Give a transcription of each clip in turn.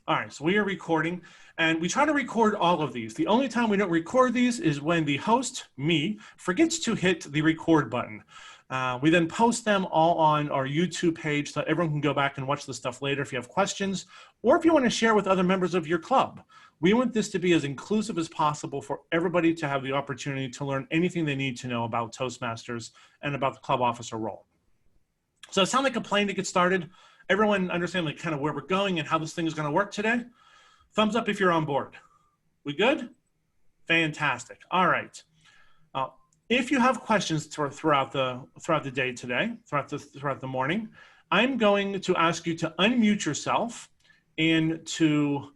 All right, so we are recording, and we try to record all of these. The only time we don't record these is when the host, me, forgets to hit the record button. We then post them all on our YouTube page so that everyone can go back and watch the stuff later if you have questions, or if you want to share with other members of your club. We want this to be as inclusive as possible for everybody to have the opportunity to learn anything they need to know about Toastmasters and about the club officer role. So it sounds like a plan to get started. Everyone understand like kind of where we're going and how this thing is going to work today? Thumbs up if you're on board. We good? Fantastic. All right. If you have questions throughout the day today, throughout the morning, I'm going to ask you to unmute yourself and to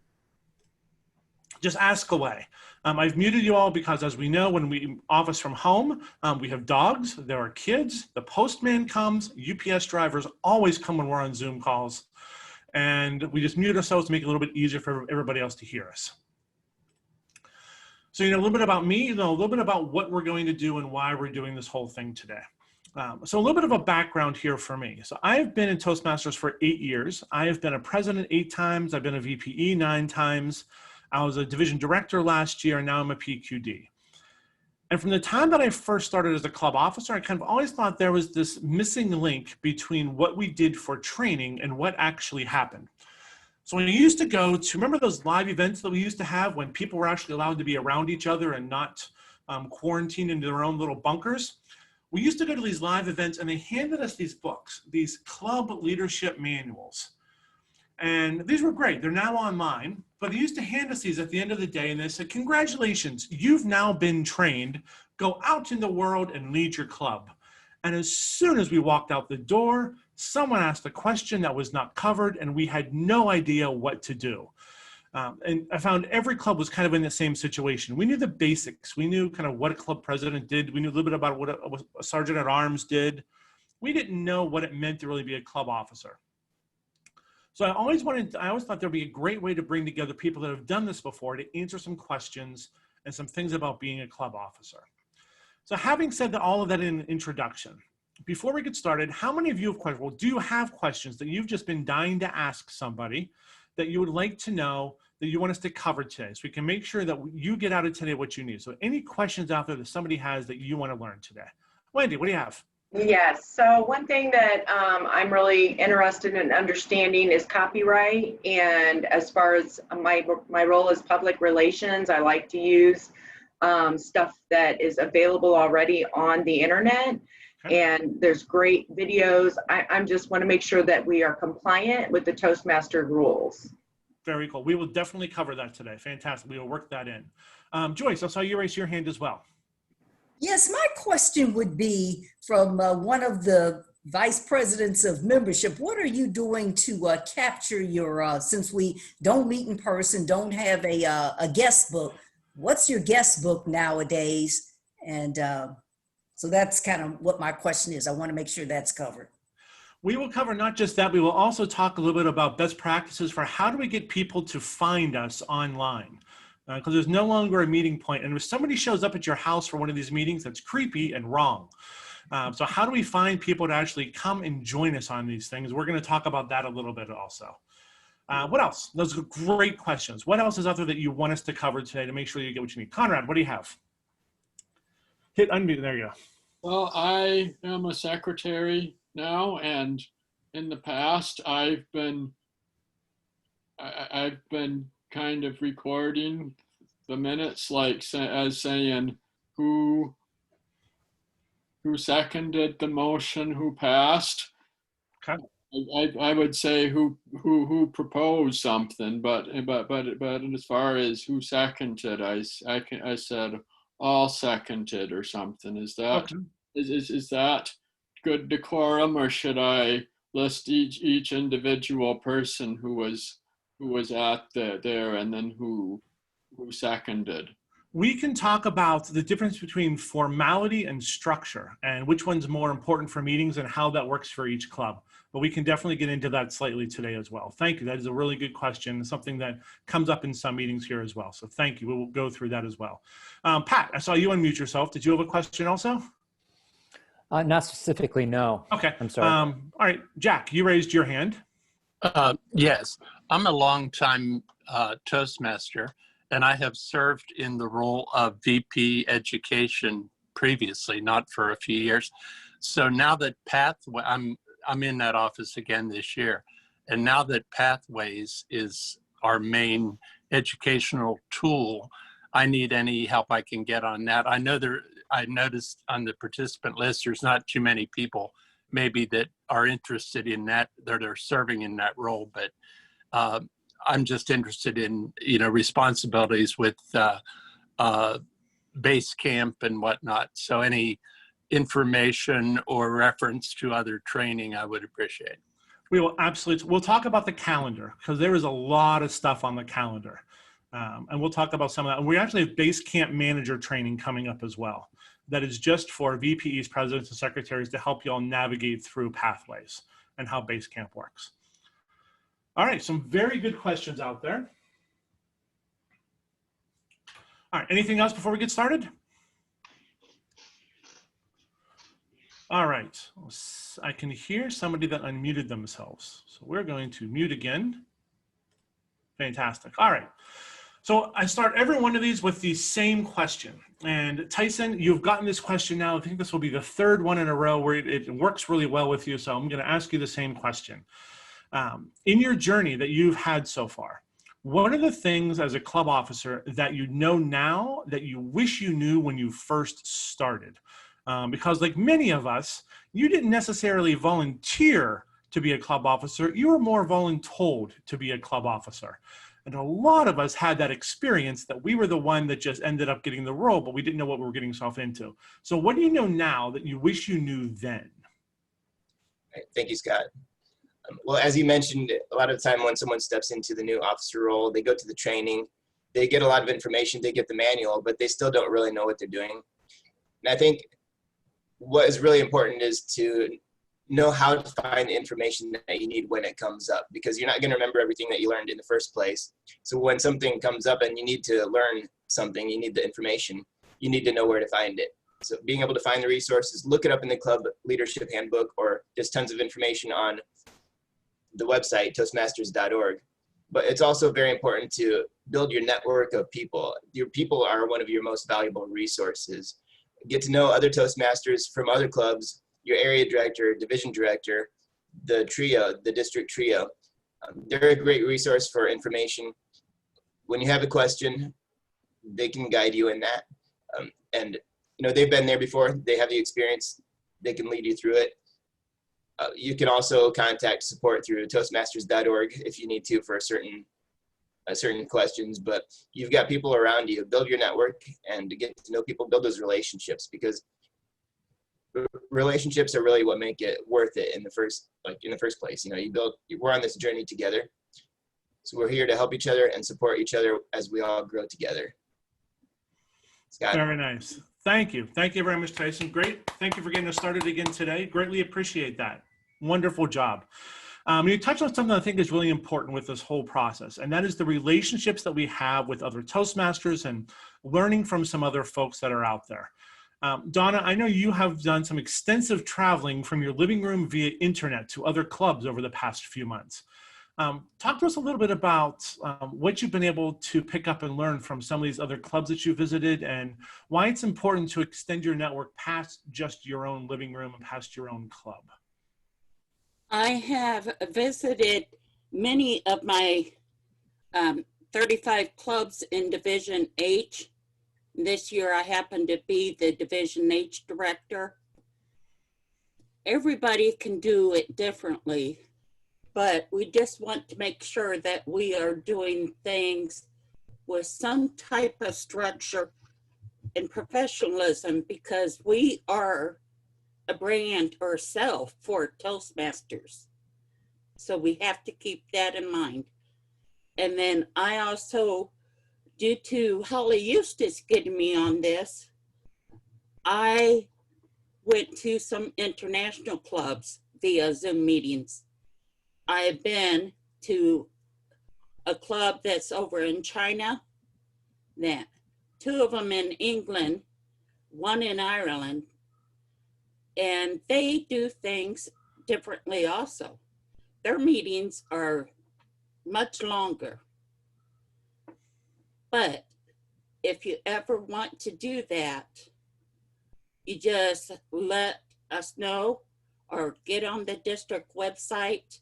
just ask away. I've muted you all because, as we know, when we office from home, we have dogs, there are kids, the postman comes, UPS drivers always come when we're on Zoom calls, and we just mute ourselves to make it a little bit easier for everybody else to hear us. So you know a little bit about me, you know a little bit about what we're going to do and why we're doing this whole thing today. So a little bit of a background here for me. So I've been in Toastmasters for 8 years. I have been a president 8 times. I've been a VPE 9 times. I was a division director last year, and now I'm a PQD. And from the time that I first started as a club officer, I kind of always thought there was this missing link between what we did for training and what actually happened. So when we used to go to, remember those live events that we used to have when people were actually allowed to be around each other and not quarantined into their own little bunkers? We used to go to these live events and they handed us these books, these club leadership manuals. And these were great. They're now online, but they used to hand us these at the end of the day and they said, congratulations, you've now been trained. Go out in the world and lead your club. And as soon as we walked out the door, someone asked a question that was not covered and we had no idea what to do. And I found every club was kind of in the same situation. We knew the basics. We knew kind of what a club president did. We knew a little bit about what a sergeant at arms did. We didn't know what it meant to really be a club officer. So I always thought there'd be a great way to bring together people that have done this before to answer some questions and some things about being a club officer. So having said all of that in introduction, before we get started, how many of you have questions? Well, do you have questions that you've just been dying to ask somebody that you would like to know that you want us to cover today? So we can make sure that you get out of today what you need. So any questions out there that somebody has that you want to learn today? Wendy, what do you have? Yes, so one thing that I'm really interested in understanding is copyright, and as far as my role as public relations, I like to use stuff that is available already on the internet, and there's great videos. I just want to make sure that we are compliant with the Toastmaster rules. Very cool. We will definitely cover that today. Fantastic. We will work that in. Joyce, I saw you raise your hand as well. Yes, my question would be from one of the vice presidents of membership. What are you doing to capture your, since we don't meet in person, don't have a guest book, what's your guest book nowadays? And so that's kind of what my question is. I want to make sure that's covered. We will cover not just that, we will also talk a little bit about best practices for how do we get people to find us online. Because there's no longer a meeting point. And if somebody shows up at your house for one of these meetings, that's creepy and wrong. So how do we find people to actually come and join us on these things? We're going to talk about that a little bit also. What else? Those are great questions. What else is out there that you want us to cover today to make sure you get what you need? Conrad, what do you have? Hit unmute. There you go. Well, I am a secretary now, and in the past, I've been kind of recording the minutes, like as saying who seconded the motion, who passed. Okay. I would say who proposed something, but as far as who seconded, I said all seconded or something. Is that okay? Is that good decorum, or should I list each individual person who was at there and then who seconded? We can talk about the difference between formality and structure and which one's more important for meetings and how that works for each club. But we can definitely get into that slightly today as well. Thank you. That is a really good question, something that comes up in some meetings here as well. So thank you. We will go through that as well. Pat, I saw you unmute yourself. Did you have a question also? Not specifically, no. Okay. I'm sorry. All right, Jack, you raised your hand. Yes. I'm a longtime Toastmaster, and I have served in the role of VP Education previously, not for a few years. So now that Pathway, I'm in that office again this year, and now that Pathways is our main educational tool, I need any help I can get on that. I noticed on the participant list, there's not too many people maybe that are interested in that are serving in that role, but I'm just interested in, responsibilities with base camp and whatnot. So any information or reference to other training, I would appreciate. We will absolutely, we'll talk about the calendar because there is a lot of stuff on the calendar. And we'll talk about some of that. And we actually have base camp manager training coming up as well. That is just for VPEs, presidents, and secretaries to help you all navigate through Pathways and how base camp works. All right, some very good questions out there. All right, anything else before we get started? All right, I can hear somebody that unmuted themselves. So we're going to mute again. Fantastic. All right. So I start every one of these with the same question. And Tyson, you've gotten this question now. I think this will be the third one in a row where it works really well with you. So I'm going to ask you the same question. In your journey that you've had so far, what are the things as a club officer that you know now that you wish you knew when you first started? Because like many of us, you didn't necessarily volunteer to be a club officer. You were more voluntold to be a club officer. And a lot of us had that experience that we were the one that just ended up getting the role, but we didn't know what we were getting ourselves into. So what do you know now that you wish you knew then? Thank you, Scott. Well, as you mentioned, a lot of the time when someone steps into the new officer role, they go to the training, they get a lot of information, they get the manual, but they still don't really know what they're doing. And I think what is really important is to know how to find the information that you need when it comes up, because you're not going to remember everything that you learned in the first place. So when something comes up and you need to learn something, you need the information, you need to know where to find it. So being able to find the resources, look it up in the club leadership handbook, or there's tons of information on the website, toastmasters.org. But it's also very important to build your network of people. Your people are one of your most valuable resources. Get to know other Toastmasters from other clubs, your area director, division director, the trio, the district trio. They're a great resource for information. When you have a question, they can guide you in that. And they've been there before. They have the experience. They can lead you through it. You can also contact support through toastmasters.org if you need to for certain questions, but you've got people around you. Build your network and to get to know people, build those relationships, because relationships are really what make it worth it in the first place. We're on this journey together. So we're here to help each other and support each other as we all grow together. Scott. Very nice. Thank you. Thank you very much, Tyson. Great. Thank you for getting us started again today. Greatly appreciate that. Wonderful job. You touched on something I think is really important with this whole process, and that is the relationships that we have with other Toastmasters and learning from some other folks that are out there. Donna, I know you have done some extensive traveling from your living room via internet to other clubs over the past few months. Talk to us a little bit about what you've been able to pick up and learn from some of these other clubs that you visited, and why it's important to extend your network past just your own living room and past your own club. I have visited many of my 35 clubs in Division H. This year I happen to be the Division H director. Everybody can do it differently, but we just want to make sure that we are doing things with some type of structure and professionalism, because we are a brand ourselves for Toastmasters. So we have to keep that in mind. And then I also, due to Holly Eustace getting me on this, I went to some international clubs via Zoom meetings. I have been to a club that's over in China, that 2 of them in England, 1 in Ireland, and they do things differently also. Their meetings are much longer. But if you ever want to do that, you just let us know or get on the district website.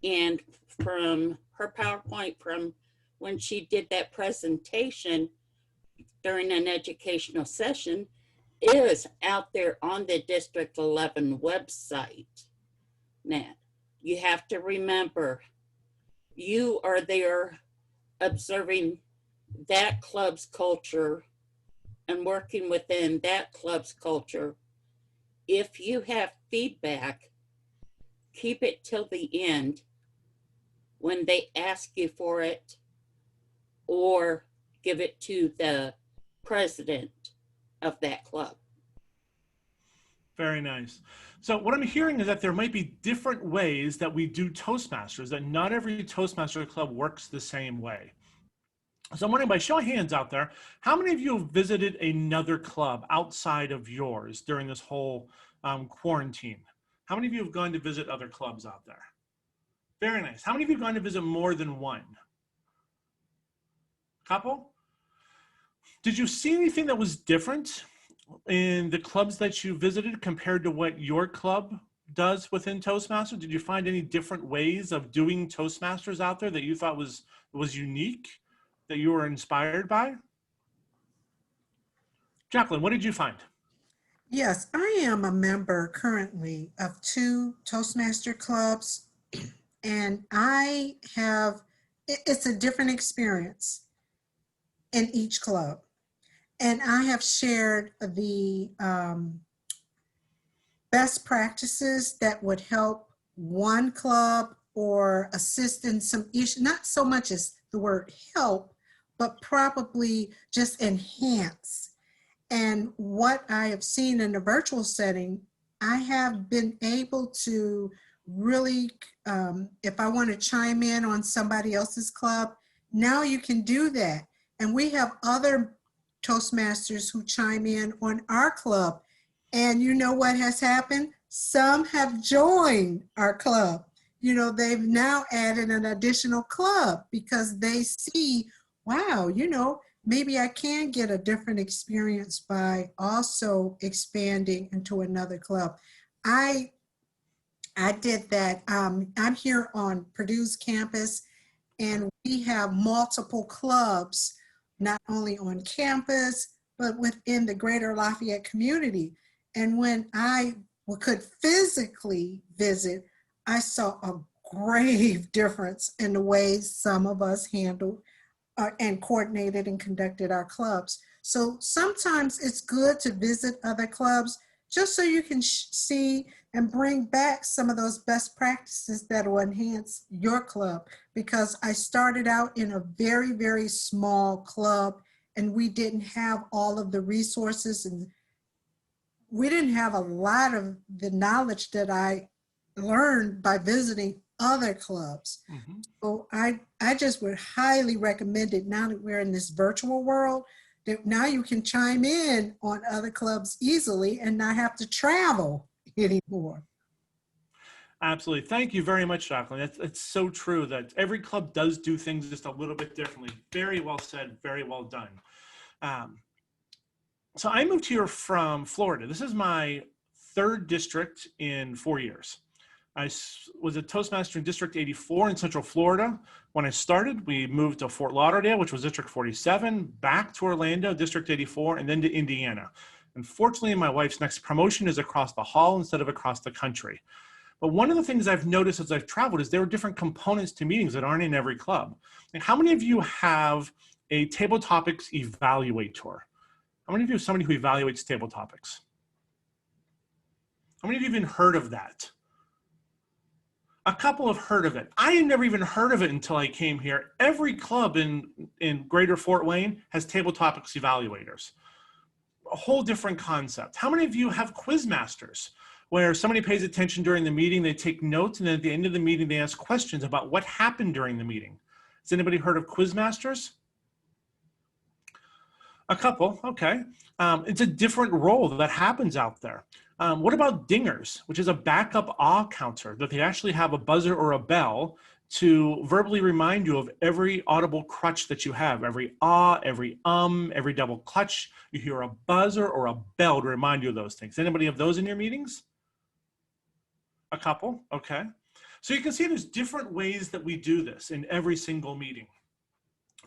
And from her PowerPoint from when she did that presentation during an educational session is out there on the District 11 website. Now, you have to remember, you are there observing that club's culture and working within that club's culture. If you have feedback, keep it till the end when they ask you for it, or give it to the president of that club. Very nice. So what I'm hearing is that there might be different ways that we do Toastmasters, that not every Toastmaster club works the same way. So I'm wondering, by show of hands out there, how many of you have visited another club outside of yours during this whole quarantine? How many of you have gone to visit other clubs out there? Very nice. How many of you have gone to visit more than one? Couple? Did you see anything that was different in the clubs that you visited compared to what your club does within Toastmasters? Did you find any different ways of doing Toastmasters out there that you thought was unique, that you were inspired by? Jacqueline, what did you find? Yes, I am a member currently of 2 Toastmaster clubs, and it's a different experience in each club. And I have shared the best practices that would help one club or assist in some issue, not so much as the word help, but probably just enhance. And what I have seen in a virtual setting, I have been able to really, if I want to chime in on somebody else's club, now you can do that. And we have other Toastmasters who chime in on our club. And you know what has happened? Some have joined our club. You know, they've now added an additional club because they see, wow, you know, maybe I can get a different experience by also expanding into another club. I did that. I'm here on Purdue's campus, and we have multiple clubs, not only on campus, but within the greater Lafayette community. And when I could physically visit, I saw a grave difference in the ways some of us handled and coordinated and conducted our clubs. So sometimes it's good to visit other clubs just so you can see and bring back some of those best practices that will enhance your club. Because I started out in a very, very small club, and we didn't have all of the resources, and we didn't have a lot of the knowledge that I learned by visiting other clubs. Mm-hmm. So I just would highly recommend it now that we're in this virtual world, that now you can chime in on other clubs easily and not have to travel anymore. Absolutely. Thank you very much, Jacqueline. It's so true that every club does do things just a little bit differently. Very well said, very well done. So I moved here from Florida. This is my 3rd district in 4 years. I was a Toastmaster in District 84 in Central Florida. When I started, we moved to Fort Lauderdale, which was District 47, back to Orlando, District 84, and then to Indiana. Unfortunately, my wife's next promotion is across the hall instead of across the country. But one of the things I've noticed as I've traveled is there are different components to meetings that aren't in every club. And how many of you have a table topics evaluator? How many of you have somebody who evaluates table topics? How many of you have even heard of that? A couple have heard of it. I had never even heard of it until I came here. Every club in Greater Fort Wayne has table topics evaluators. A whole different concept. How many of you have quiz masters, where somebody pays attention during the meeting, they take notes, and then at the end of the meeting, they ask questions about what happened during the meeting? Has anybody heard of quiz masters? A couple, okay. It's a different role that happens out there. What about dingers, which is a backup awe counter that they actually have a buzzer or a bell to verbally remind you of every audible crutch that you have, every ah, every every double clutch. You hear a buzzer or a bell to remind you of those things. Anybody have those in your meetings? A couple, okay. So you can see there's different ways that we do this in every single meeting.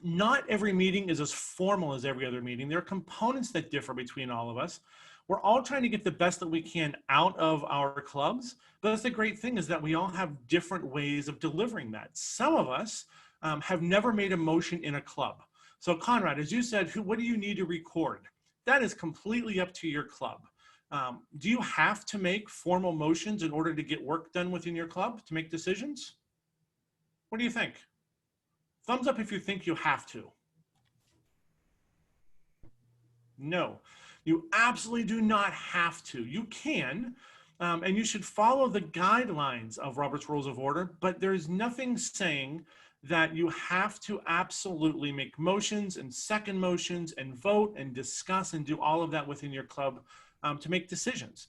Not every meeting is as formal as every other meeting. There are components that differ between all of us. We're all trying to get the best that we can out of our clubs, but that's the great thing is that we all have different ways of delivering that. Some of us have never made a motion in a club. So Conrad, as you said, what do you need to record? That is completely up to your club. Do you have to make formal motions in order to get work done within your club, to make decisions? What do you think? Thumbs up if you think you have to. No, you absolutely do not have to. You can, and you should follow the guidelines of Robert's Rules of Order, but there is nothing saying that you have to absolutely make motions and second motions and vote and discuss and do all of that within your club to make decisions.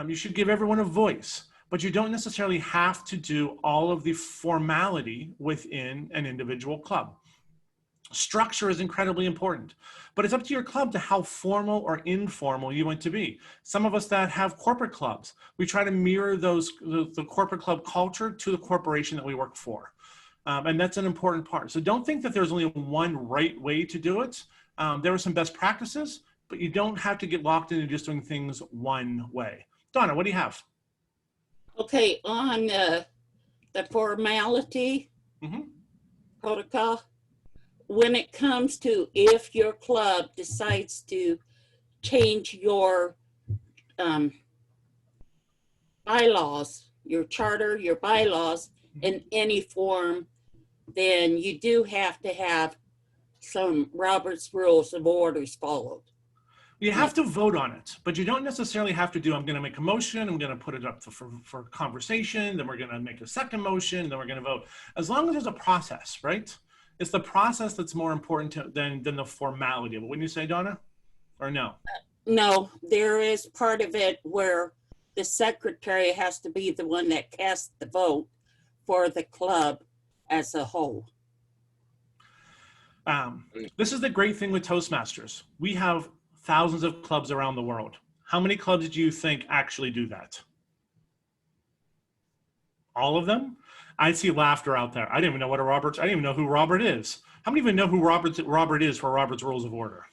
You should give everyone a voice, but you don't necessarily have to do all of the formality within an individual club. Structure is incredibly important, but it's up to your club to how formal or informal you want to be. Some of us that have corporate clubs, we try to mirror the corporate club culture to the corporation that we work for. And that's an important part. So don't think that there's only one right way to do it. There are some best practices, but you don't have to get locked into just doing things one way. Donna, what do you have? Okay, on the formality protocol, when it comes to if your club decides to change your bylaws, your charter, your bylaws in any form, then you do have to have some Robert's Rules of Orders followed. You have to vote on it, but you don't necessarily have to do, I'm going to make a motion, I'm going to put it up for conversation, then we're going to make a second motion, then we're going to vote. As long as there's a process, right? It's the process that's more important than the formality of it. Wouldn't you say, Donna? Or no? No, there is part of it where the secretary has to be the one that casts the vote for the club as a whole. This is the great thing with Toastmasters. We have thousands of clubs around the world. How many clubs do you think actually do that? All of them? I see laughter out there. I didn't even know I didn't even know who Robert is. How many even know who Robert is for Robert's Rules of Order?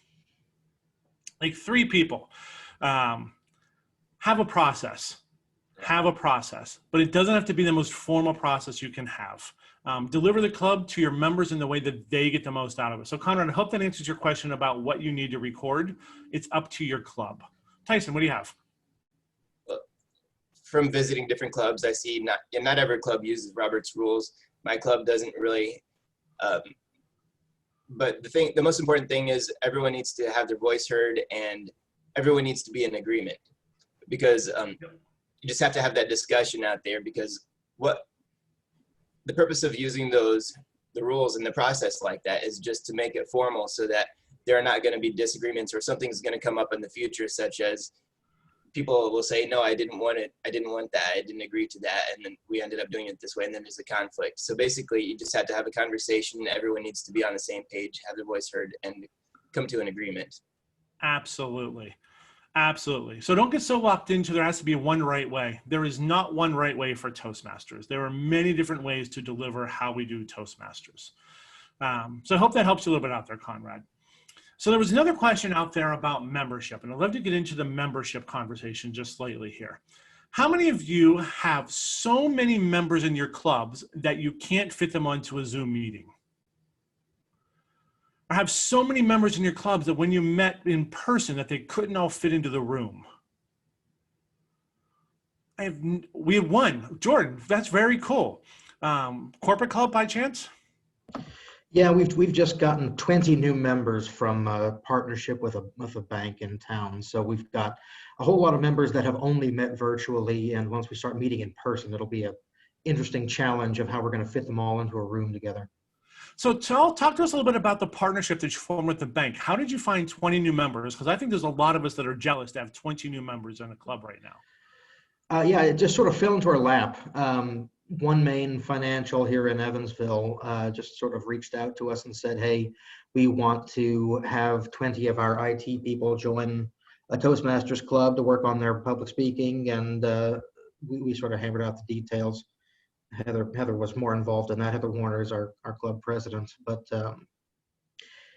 Like 3 people. Have a process. Have a process, but it doesn't have to be the most formal process you can have. Deliver the club to your members in the way that they get the most out of it. So Conrad, I hope that answers your question about what you need to record. It's up to your club. Tyson, what do you have? From visiting different clubs, I see not every club uses Robert's Rules. My club doesn't really, but the most important thing is everyone needs to have their voice heard and everyone needs to be in agreement, because you just have to have that discussion out there, because what the purpose of using the rules and the process like that is just to make it formal so that there are not going to be disagreements or something's going to come up in the future, such as people will say, no, I didn't want it. I didn't want that. I didn't agree to that. And then we ended up doing it this way. And then there's a conflict. So basically you just have to have a conversation. Everyone needs to be on the same page, have their voice heard, and come to an agreement. Absolutely. Absolutely. So don't get so locked into there has to be one right way. There is not one right way for Toastmasters. There are many different ways to deliver how we do Toastmasters. So I hope that helps you a little bit out there, Conrad. So there was another question out there about membership, and I'd love to get into the membership conversation just slightly here. How many of you have so many members in your clubs that you can't fit them onto a Zoom meeting? Or have so many members in your clubs that when you met in person that they couldn't all fit into the room? We have one. Jordan, that's very cool. Corporate club by chance? Yeah, we've just gotten 20 new members from a partnership with a bank in town. So we've got a whole lot of members that have only met virtually, and once we start meeting in person, it'll be an interesting challenge of how we're going to fit them all into a room together. So talk to us a little bit about the partnership that you formed with the bank. How did you find 20 new members? Because I think there's a lot of us that are jealous to have 20 new members in a club right now. Yeah, it just sort of fell into our lap. One Main Financial here in Evansville just sort of reached out to us and said, hey, we want to have 20 of our IT people join a Toastmasters club to work on their public speaking, and we sort of hammered out the details. Heather was more involved in that. Heather Warner is our club president, but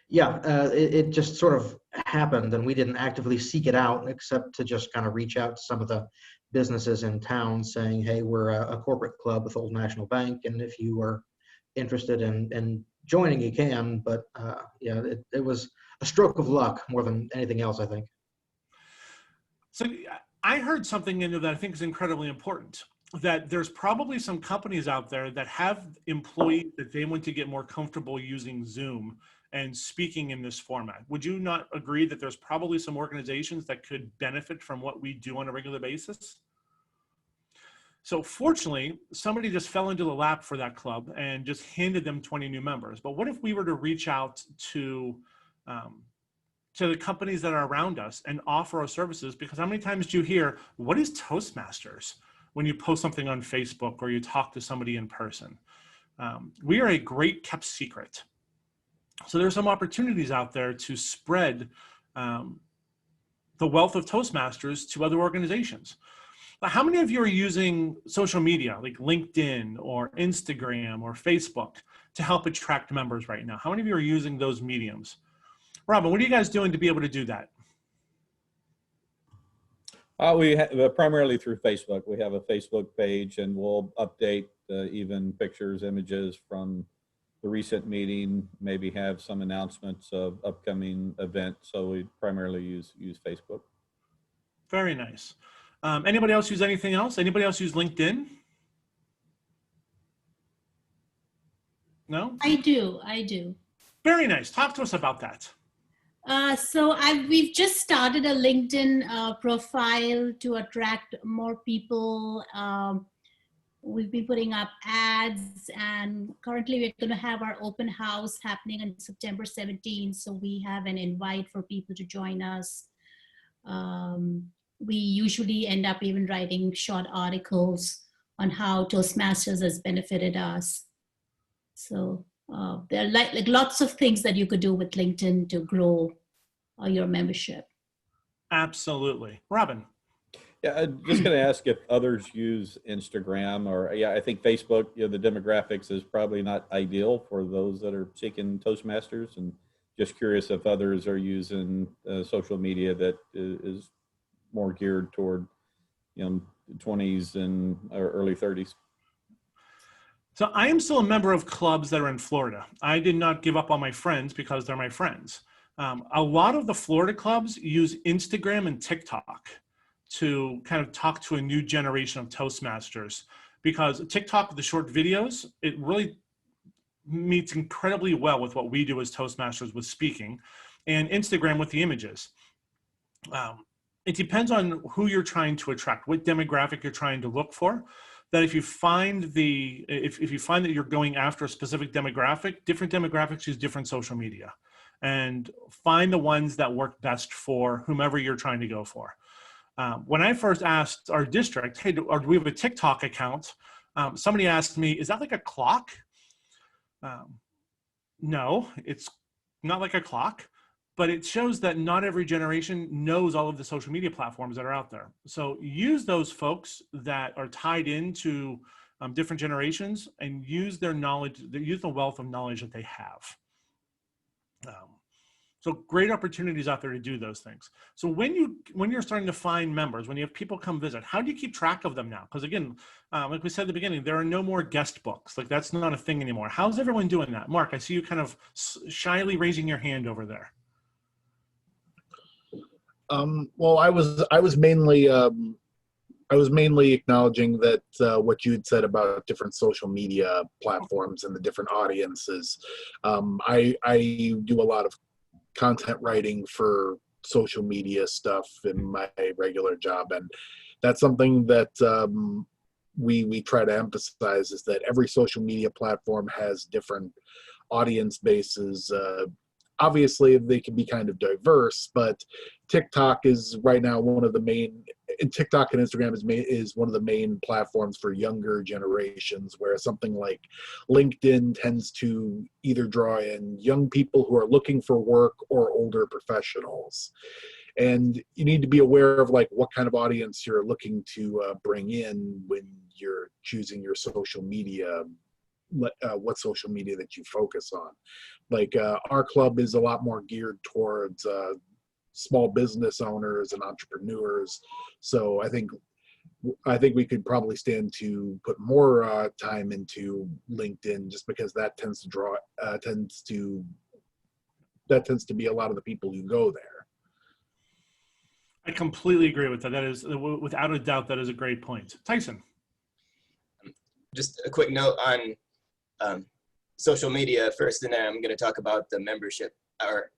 yeah, it just sort of happened, and we didn't actively seek it out except to just kind of reach out to some of the businesses in town saying, hey, we're a corporate club with Old National Bank, and if you are interested in joining, you can. But yeah, it was a stroke of luck more than anything else, I think. So I heard something in there that I think is incredibly important, that there's probably some companies out there that have employees that they want to get more comfortable using Zoom and speaking in this format. Would you not agree that there's probably some organizations that could benefit from what we do on a regular basis? So fortunately, somebody just fell into the lap for that club and just handed them 20 new members. But what if we were to reach out to the companies that are around us and offer our services? Because how many times do you hear, what is Toastmasters, when you post something on Facebook or you talk to somebody in person? We are a great kept secret. So there's some opportunities out there to spread the wealth of Toastmasters to other organizations. How many of you are using social media like LinkedIn or Instagram or Facebook to help attract members right now? How many of you are using those mediums? Robin, what are you guys doing to be able to do that? We primarily through Facebook. We have a Facebook page, and we'll update even pictures, images from the recent meeting, maybe have some announcements of upcoming events. So we primarily use Facebook. Very nice. Anybody else use anything else? Anybody else use LinkedIn? No? I do. Very nice. Talk to us about that. So we've just started a LinkedIn profile to attract more people. We've been putting up ads, and currently we're going to have our open house happening on September 17th. So we have an invite for people to join us. We usually end up even writing short articles on how Toastmasters has benefited us. So there are like lots of things that you could do with LinkedIn to grow your membership. Absolutely. Robin. Yeah, I'm just going to ask if others use Instagram or, yeah, I think Facebook, the demographics is probably not ideal for those that are seeking Toastmasters, and just curious if others are using social media that is more geared toward, 20s and or early 30s. So I am still a member of clubs that are in Florida. I did not give up on my friends because they're my friends. A lot of the Florida clubs use Instagram and TikTok to kind of talk to a new generation of Toastmasters, because TikTok, the short videos, it really meets incredibly well with what we do as Toastmasters with speaking, and Instagram with the images. It depends on who you're trying to attract, what demographic you're trying to look for. That if you find if you find that you're going after a specific demographic, different demographics use different social media, and find the ones that work best for whomever you're trying to go for. When I first asked our district, hey, do we have a TikTok account? Somebody asked me, is that like a clock? No, it's not like a clock, but it shows that not every generation knows all of the social media platforms that are out there. So use those folks that are tied into different generations and use their knowledge, use the wealth of knowledge that they have. So great opportunities out there to do those things. So when you're starting to find members, when you have people come visit, how do you keep track of them now? Because again, like we said at the beginning, there are no more guest books. Like that's not a thing anymore. How's everyone doing that? Mark, I see you kind of shyly raising your hand over there. Well, I was mainly acknowledging that what you had said about different social media platforms and the different audiences. I do a lot of content writing for social media stuff in my regular job, and that's something that we try to emphasize, is that every social media platform has different audience bases. Obviously they can be kind of diverse, but TikTok is right now one of the main and TikTok and Instagram is one of the main platforms for younger generations, where something like LinkedIn tends to either draw in young people who are looking for work or older professionals. And you need to be aware of like what kind of audience you're looking to bring in when you're choosing your social media, what social media that you focus on. Like our club is a lot more geared towards small business owners and entrepreneurs. So I think we could probably stand to put more time into LinkedIn, just because that tends to be a lot of the people who go there. I completely agree with that. That is, without a doubt, that is a great point. Tyson. Just a quick note on social media first, and then I'm going to talk about the membership, or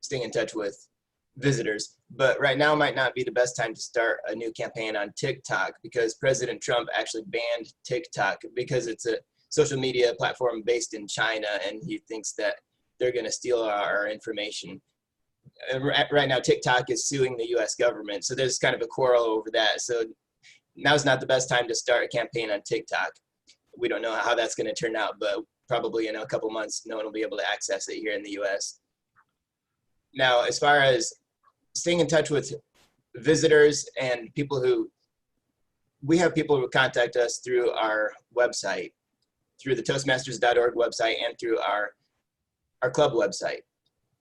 staying in touch with visitors. But right now might not be the best time to start a new campaign on TikTok, because President Trump actually banned TikTok because it's a social media platform based in China, and he thinks that they're going to steal our information. Right now, TikTok is suing the US government, so there's kind of a quarrel over that. So now's not the best time to start a campaign on TikTok. We don't know how that's going to turn out, but probably in a couple months, no one will be able to access it here in the US. Now, as far as staying in touch with visitors and we have people who contact us through our website, through the Toastmasters.org website, and through our club website.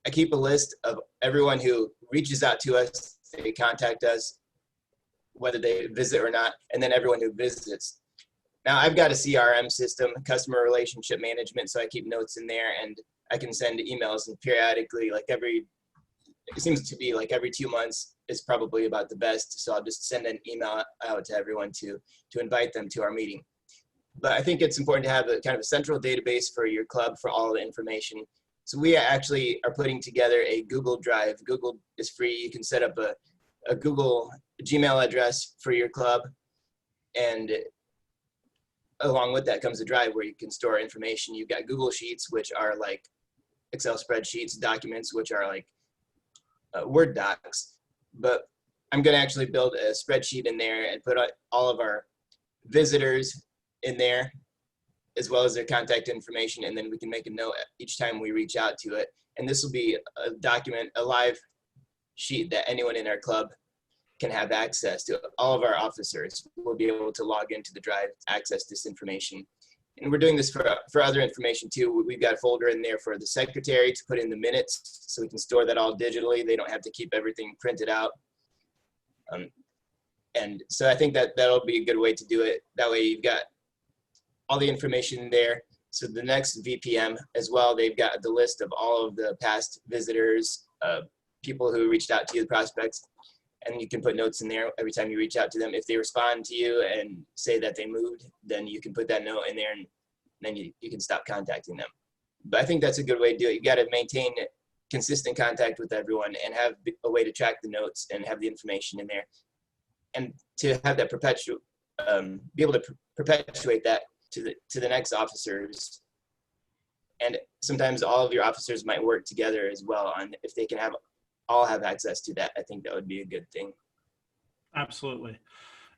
I keep a list of everyone who reaches out to us, they contact us, whether they visit or not, and then everyone who visits. Now, I've got a CRM system, customer relationship management, so I keep notes in there, and I can send emails, and periodically, it seems to be like every 2 months is probably about the best. So I'll just send an email out to everyone to invite them to our meeting. But I think it's important to have a kind of a central database for your club for all the information. So we actually are putting together a Google Drive. Google is free. You can set up a Google Gmail address for your club. And along with that comes a drive where you can store information. You've got Google Sheets, which are like Excel spreadsheets, documents, which are like Word docs. But I'm going to actually build a spreadsheet in there and put all of our visitors in there, as well as their contact information, and then we can make a note each time we reach out to it. And this will be a document, a live sheet that anyone in our club can have access to. All of our officers will be able to log into the drive, access this information. And we're doing this for other information too. We've got a folder in there for the secretary to put in the minutes, so we can store that all digitally. They don't have to keep everything printed out. And so I think that'll be a good way to do it. That way you've got all the information there. So the next VPM as well, they've got the list of all of the past visitors, people who reached out to you, the prospects, and you can put notes in there every time you reach out to them. If they respond to you and say that they moved, then you can put that note in there, and then you can stop contacting them. But I think that's a good way to do it. You got to maintain consistent contact with everyone and have a way to track the notes and have the information in there. And to have that be able to perpetuate that to the next officers. And sometimes all of your officers might work together as well on, if they can all have access to that. I think that would be a good thing. Absolutely.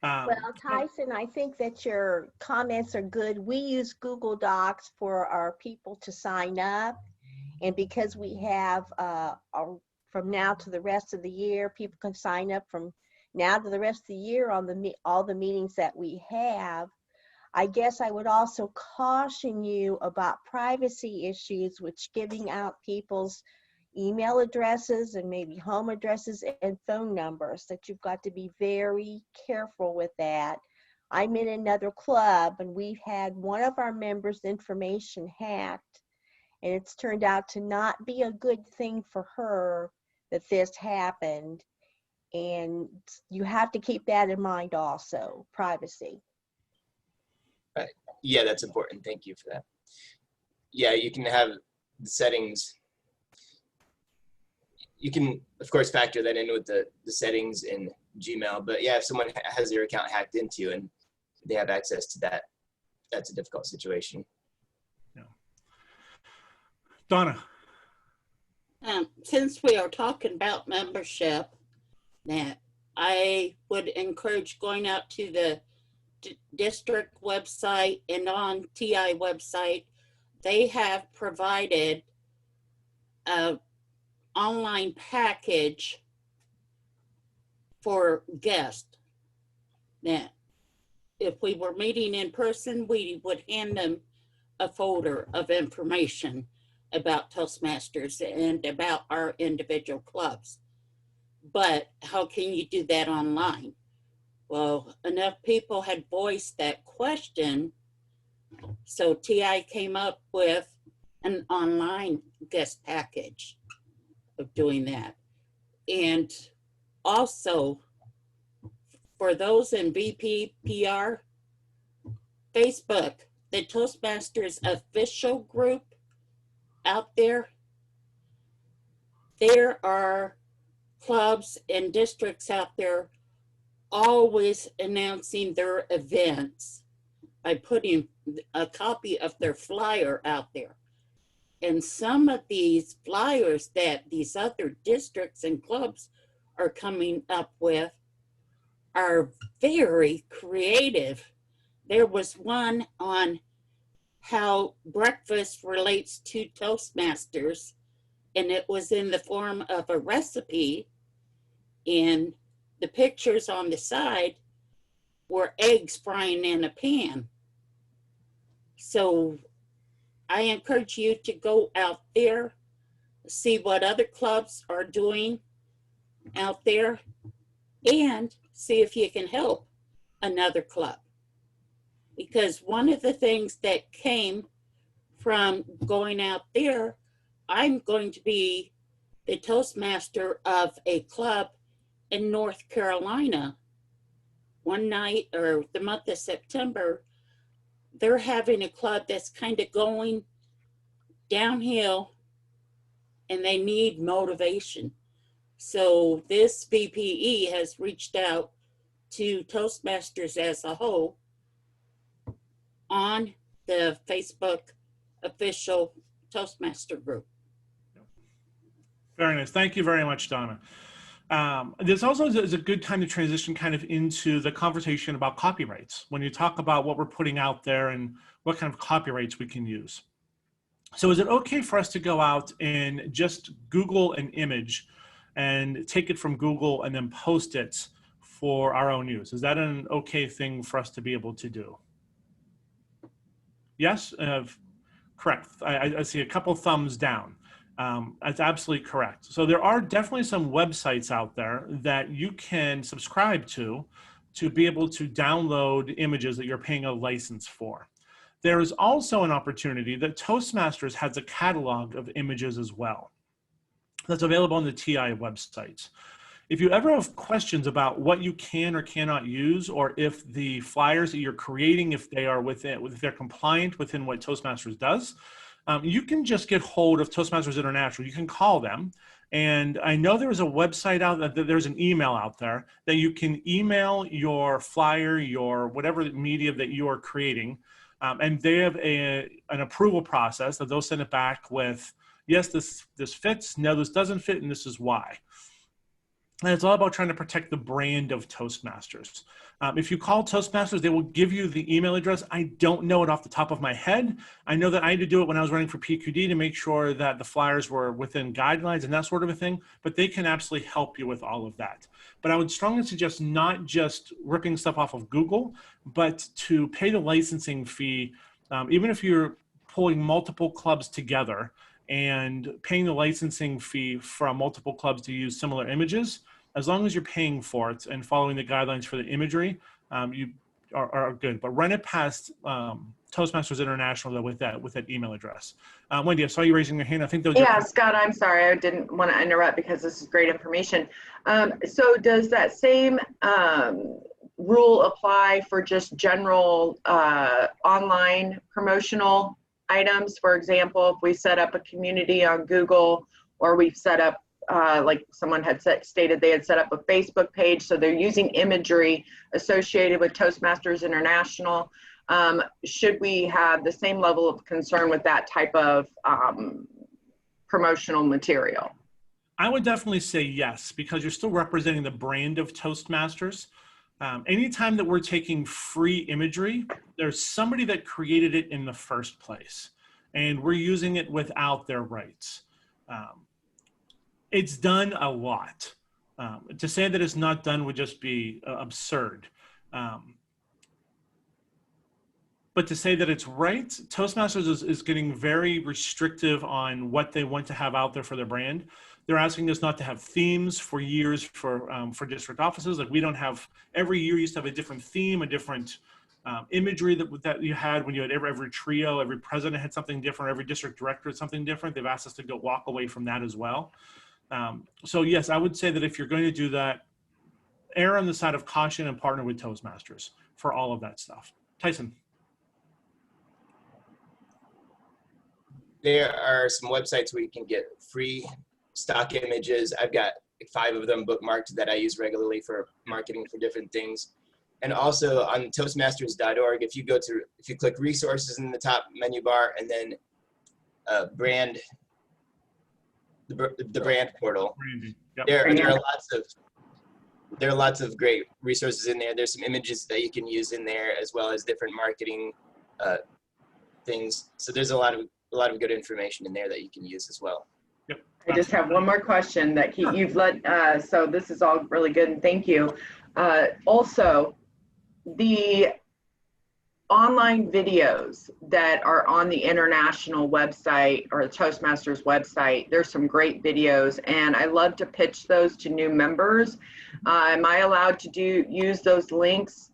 Well, Tyson, I think that your comments are good. We use Google Docs for our people to sign up. And because we have from now to the rest of the year, people can sign up from now to the rest of the year on all the meetings that we have. I guess I would also caution you about privacy issues, which giving out people's email addresses and maybe home addresses and phone numbers, that you've got to be very careful with that. I'm in another club, and we've had one of our members' information hacked, and it's turned out to not be a good thing for her that this happened. And you have to keep that in mind also, privacy. Right. Yeah, that's important. Thank you for that. Yeah, you can have the settings. You can, of course, factor that in with the settings in Gmail. But yeah, if someone has their account hacked into and they have access to that, that's a difficult situation. Yeah. Donna. Since we are talking about membership, that I would encourage going out to the district website and on TI website. They have provided a online package for guests. Now, if we were meeting in person, we would hand them a folder of information about Toastmasters and about our individual clubs. But how can you do that online? Well, enough people had voiced that question, so TI came up with an online guest package of doing that. And also, for those in VPPR, Facebook, the Toastmasters official group out there are clubs and districts out there always announcing their events by putting a copy of their flyer out there. And some of these flyers that these other districts and clubs are coming up with are very creative. There was one on how breakfast relates to Toastmasters, and it was in the form of a recipe, and the pictures on the side were eggs frying in a pan. So I encourage you to go out there, see what other clubs are doing out there, and see if you can help another club. Because one of the things that came from going out there, I'm going to be the Toastmaster of a club in North Carolina. One night, or the month of September, they're having a club that's kind of going downhill and they need motivation. So this VPE has reached out to Toastmasters as a whole on the Facebook official Toastmaster group. Very nice. Thank you very much, Donna. This also is a good time to transition kind of into the conversation about copyrights when you talk about what we're putting out there and what kind of copyrights we can use. So is it okay for us to go out and just Google an image and take it from Google and then post it for our own use? Is that an okay thing for us to be able to do? Yes, correct. I see a couple thumbs down. That's absolutely correct. So there are definitely some websites out there that you can subscribe to be able to download images that you're paying a license for. There is also an opportunity that Toastmasters has a catalog of images as well that's available on the TI website. If you ever have questions about what you can or cannot use, or if the flyers that you're creating, if they're compliant within what Toastmasters does, you can just get hold of Toastmasters International. You can call them. And I know there's a website out there, there's an email out there that you can email your flyer, your whatever media that you are creating. And they have an approval process that they'll send it back with, yes, this fits, no, this doesn't fit, and this is why. And it's all about trying to protect the brand of Toastmasters. If you call Toastmasters, they will give you the email address. I don't know it off the top of my head. I know that I had to do it when I was running for PQD to make sure that the flyers were within guidelines and that sort of a thing, but they can absolutely help you with all of that. But I would strongly suggest not just ripping stuff off of Google, but to pay the licensing fee, even if you're pulling multiple clubs together and paying the licensing fee from multiple clubs to use similar images. As long as you're paying for it and following the guidelines for the imagery, you are good. But run it past Toastmasters International with that email address. Wendy, I saw you raising your hand. I think those. Yeah, Scott, I'm sorry. I didn't want to interrupt because this is great information. So does that same rule apply for just general online promotional items? For example, if we set up a community on Google, or we've set up, like someone had stated they had set up a Facebook page, so they're using imagery associated with Toastmasters International. Should we have the same level of concern with that type of promotional material? I would definitely say yes, because you're still representing the brand of Toastmasters. Anytime that we're taking free imagery, there's somebody that created it in the first place, and we're using it without their rights. It's done a lot. To say that it's not done would just be absurd. But to say that it's right, Toastmasters is getting very restrictive on what they want to have out there for their brand. They're asking us not to have themes for years for district offices. Like we don't have, every year used to have a different theme, a different imagery that you had when you had every trio, every president had something different, every district director had something different. They've asked us to go walk away from that as well. So yes, I would say that if you're going to do that, err on the side of caution and partner with Toastmasters for all of that stuff. Tyson. There are some websites where you can get free stock images. I've got 5 of them bookmarked that I use regularly for marketing for different things. And also on toastmasters.org, if you click resources in the top menu bar and then brand, the brand portal, Yep. there are lots of great resources in there. There's some images that you can use in there as well as different marketing things. So there's a lot of good information in there that you can use as well. Yep. I just have one more question that you've let, so this is all really good and thank you. Also, the online videos that are on the international website or the Toastmasters website, there's some great videos and I love to pitch those to new members. Am I allowed to use those links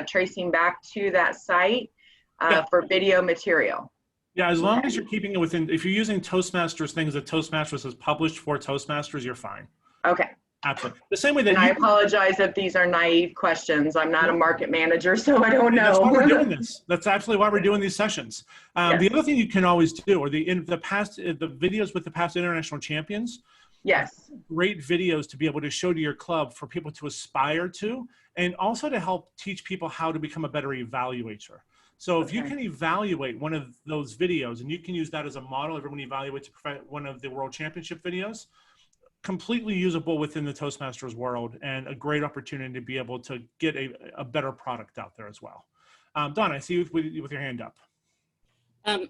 tracing back to that site for video material? Yeah, as long as you're keeping it within, if you're using Toastmasters things that Toastmasters has published for Toastmasters, you're fine. Okay. Absolutely. The same way that and I apologize if these are naive questions. I'm not a market manager, so I don't know. That's why we're doing this. That's actually why we're doing these sessions. The other thing you can always do, or the videos with the past international champions. Yes. Great videos to be able to show to your club for people to aspire to, and also to help teach people how to become a better evaluator. So if you can evaluate one of those videos, and you can use that as a model, everyone evaluates one of the World Championship videos, completely usable within the Toastmasters world, and a great opportunity to be able to get a better product out there as well. Don, I see you with your hand up.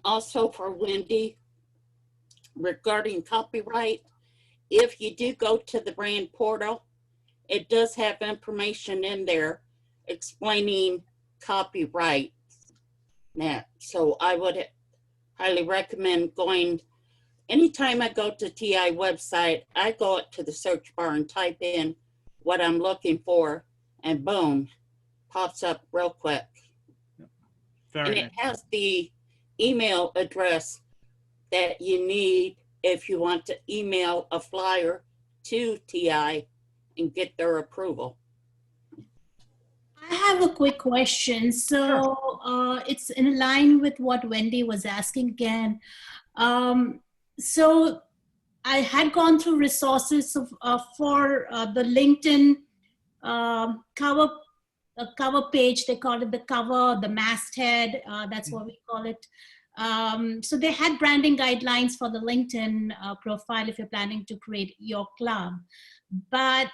Also for Wendy, regarding copyright, if you do go to the brand portal, it does have information in there explaining copyright. Now, so I would highly recommend going, anytime I go to TI website, I go up to the search bar and type in what I'm looking for, and boom, pops up real quick. And it has the email address that you need if you want to email a flyer to TI and get their approval. I have a quick question. So it's in line with what Wendy was asking again. So I had gone through resources for the LinkedIn cover page. They call it the cover, the masthead. That's what we call it. So they had branding guidelines for the LinkedIn profile if you're planning to create your club. But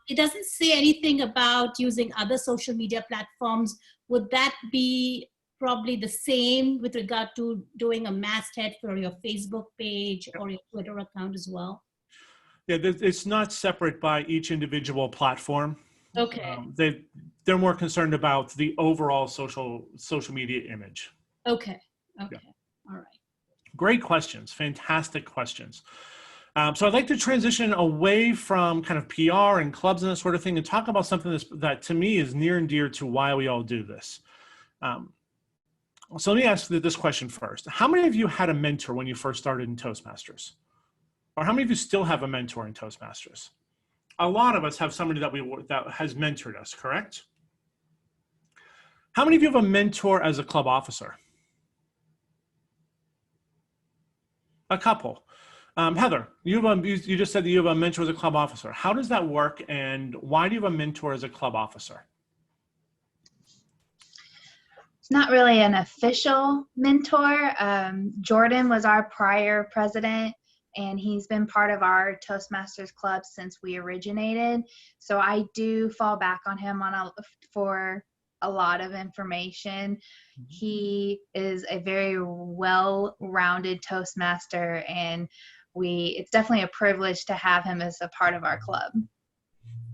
it doesn't say anything about using other social media platforms. Would that be probably the same with regard to doing a masthead for your Facebook page or your Twitter account as well? Yeah, it's not separate by each individual platform. Okay. They're more concerned about the overall social media image. Okay. Okay. Yeah. All right. Great questions. Fantastic questions. So I'd like to transition away from kind of PR and clubs and that sort of thing and talk about something that to me is near and dear to why we all do this. So let me ask this question first. How many of you had a mentor when you first started in Toastmasters? Or how many of you still have a mentor in Toastmasters? A lot of us have somebody that has mentored us, correct? How many of you have a mentor as a club officer? A couple. Heather, you just said that you have a mentor as a club officer. How does that work, and why do you have a mentor as a club officer? It's not really an official mentor. Jordan was our prior president, and he's been part of our Toastmasters club since we originated. So I do fall back on him for a lot of information. He is a very well-rounded Toastmaster, and it's definitely a privilege to have him as a part of our club.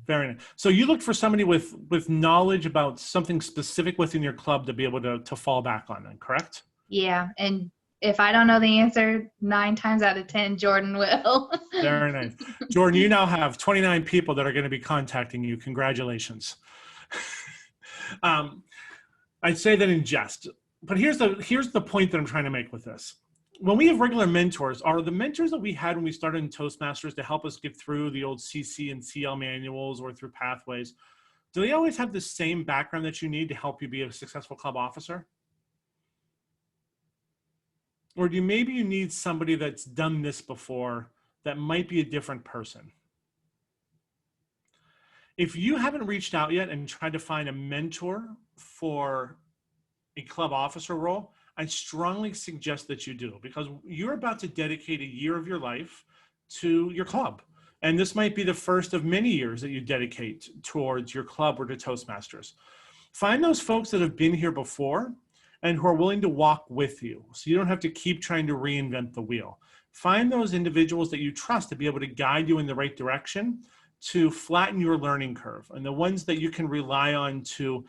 Very nice. So you look for somebody with knowledge about something specific within your club to be able to fall back on, then, correct? Yeah, and if I don't know the answer, 9 times out of 10, Jordan will. Very nice. Jordan, you now have 29 people that are going to be contacting you. Congratulations. I'd say that in jest, but here's the point that I'm trying to make with this. When we have regular mentors, are the mentors that we had when we started in Toastmasters to help us get through the old CC and CL manuals or through pathways, do they always have the same background that you need to help you be a successful club officer? Or maybe you need somebody that's done this before that might be a different person? If you haven't reached out yet and tried to find a mentor for a club officer role, I strongly suggest that you do, because you're about to dedicate a year of your life to your club. And this might be the first of many years that you dedicate towards your club or to Toastmasters. Find those folks that have been here before and who are willing to walk with you, so you don't have to keep trying to reinvent the wheel. Find those individuals that you trust to be able to guide you in the right direction, to flatten your learning curve, and the ones that you can rely on to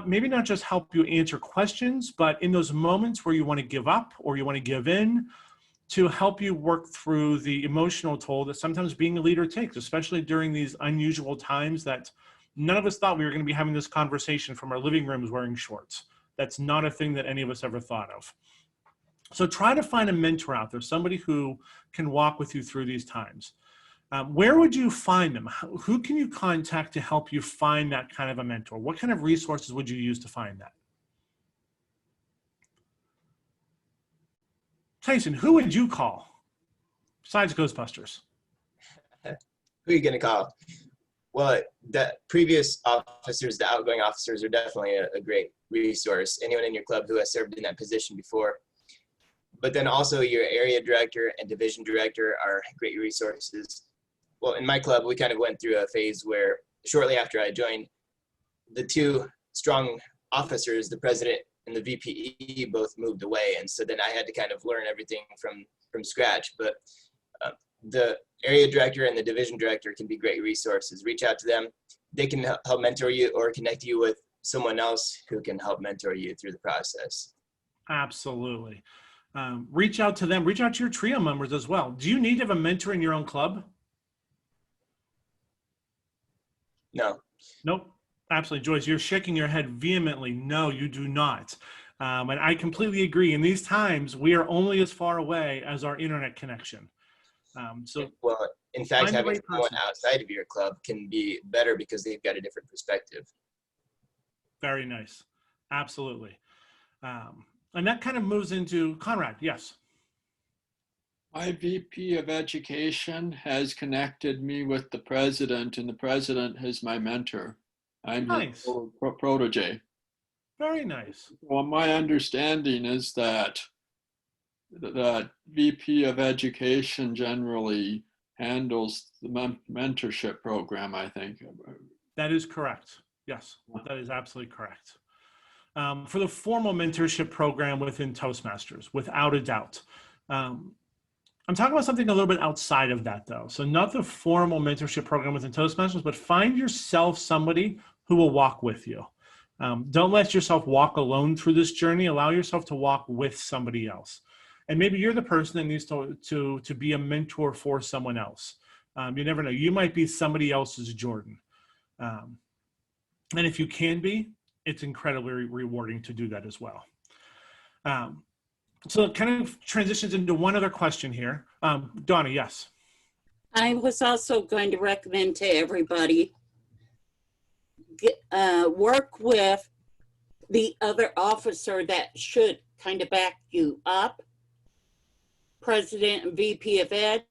maybe not just help you answer questions, but in those moments where you want to give up or you want to give in, to help you work through the emotional toll that sometimes being a leader takes, especially during these unusual times that none of us thought we were going to be having this conversation from our living rooms wearing shorts. That's not a thing that any of us ever thought of. So try to find a mentor out there, somebody who can walk with you through these times. Where would you find them? Who can you contact to help you find that kind of a mentor? What kind of resources would you use to find that? Tyson, who would you call besides Ghostbusters? Who are you going to call? Well, the previous officers, the outgoing officers, are definitely a great resource. Anyone in your club who has served in that position before. But then also your area director and division director are great resources. Well, in my club, we kind of went through a phase where shortly after I joined, the 2 strong officers, the president and the VPE, both moved away. And so then I had to kind of learn everything from scratch. But the area director and the division director can be great resources. Reach out to them. They can help mentor you or connect you with someone else who can help mentor you through the process. Absolutely. Reach out to them. Reach out to your trio members as well. Do you need to have a mentor in your own club? No. Nope. Absolutely. Joyce, you're shaking your head vehemently. No, you do not. And I completely agree. In these times, we are only as far away as our internet connection. Well, in fact, having someone outside of your club can be better because they've got a different perspective. Very nice. Absolutely. And that kind of moves into Conrad. Yes. My VP of Education has connected me with the president, and the president is my mentor. I'm his protege. Very nice. Well, my understanding is that VP of Education generally handles the mentorship program, I think. That is correct. Yes, that is absolutely correct. For the formal mentorship program within Toastmasters, without a doubt. I'm talking about something a little bit outside of that, though. So not the formal mentorship program within Toastmasters, but find yourself somebody who will walk with you. Don't let yourself walk alone through this journey. Allow yourself to walk with somebody else. And maybe you're the person that needs to be a mentor for someone else. You never know. You might be somebody else's Jordan. And if you can be, it's incredibly rewarding to do that as well. So it kind of transitions into one other question here. Donna, yes. I was also going to recommend to everybody, work with the other officer that should kind of back you up. President and VP of Ed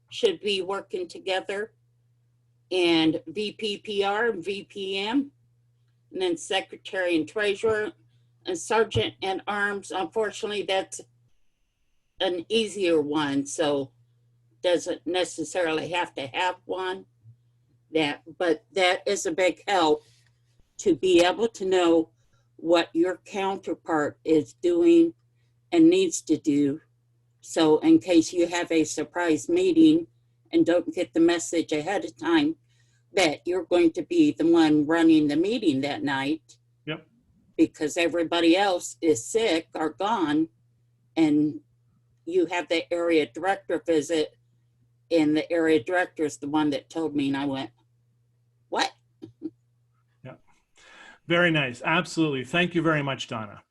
should be working together, and VP PR and VPM, and then Secretary and Treasurer. And Sergeant and Arms, unfortunately, that's an easier one, so doesn't necessarily have to have one. But that is a big help to be able to know what your counterpart is doing and needs to do. So in case you have a surprise meeting and don't get the message ahead of time that you're going to be the one running the meeting that night. Yep. Because everybody else is sick or gone, and you have the area director visit, and the area director is the one that told me, and I went, what? Yeah. Very nice. Absolutely. Thank you very much, Donna.